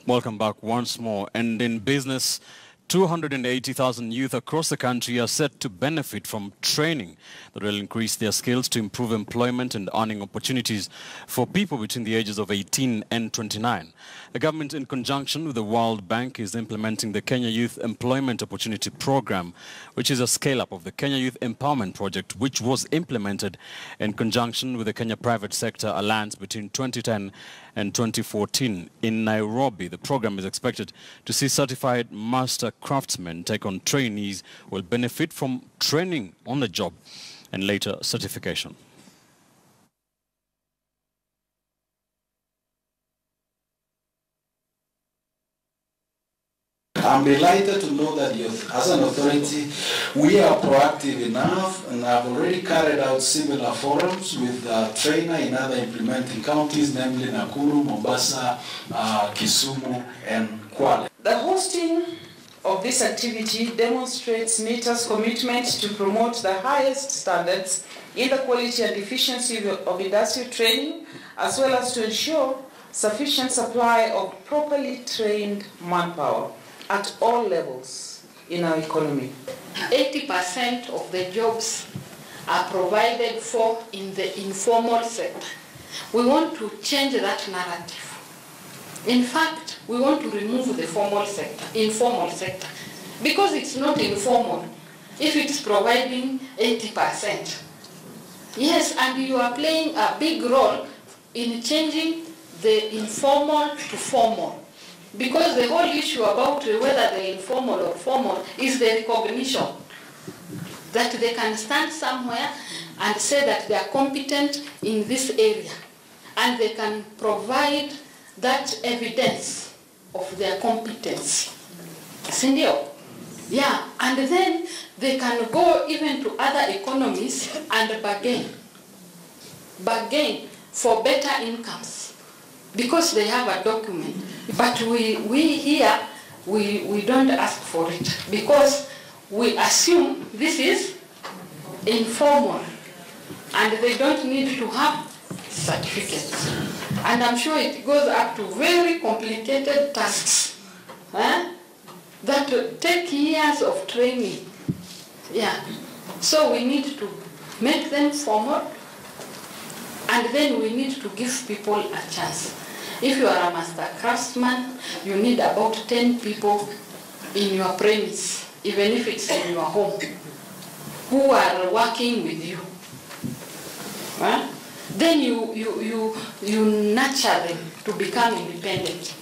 Welcome back once more. And in business, 280,000 youth across the country are set to benefit from training that will increase their skills to improve employment and earning opportunities for people between the ages of 18 and 29. The government, in conjunction with the World Bank, is implementing the Kenya Youth Employment Opportunity Program, which is a scale-up of the Kenya Youth Empowerment Project, which was implemented in conjunction with the Kenya Private Sector Alliance between 2010 and 2014. In Nairobi, the program is expected to see certified master craftsmen take on trainees who will benefit from training on the job and later certification. I'm delighted to know that as an authority, we are proactive enough and have already carried out similar forums with trainer in other implementing counties, namely Nakuru, Mombasa, Kisumu, and Kwale. The hosting of this activity demonstrates NITA's commitment to promote the highest standards in the quality and efficiency of industrial training, as well as to ensure sufficient supply of properly trained manpower at all levels in our economy. 80% of the jobs are provided for in the informal sector. We want to change that narrative. In fact, we want to remove the formal sector, informal sector, because it's not informal if it's providing 80%. Yes, and you are playing a big role in changing the informal to formal. Because the whole issue about whether they're informal or formal is the recognition that they can stand somewhere and say that they are competent in this area, and they can provide that evidence of their competence. Sindio? Yeah, and then they can go even to other economies and bargain for better incomes because they have a document. But we here, we don't ask for it because we assume this is informal and they don't need to have certificates. And I'm sure it goes up to very complicated tasks that take years of training. Yeah. So we need to make them formal, and then we need to give people a chance. If you are a master craftsman, you need about 10 people in your premise, even if it's in your home, who are working with you. Then you nurture them to become independent.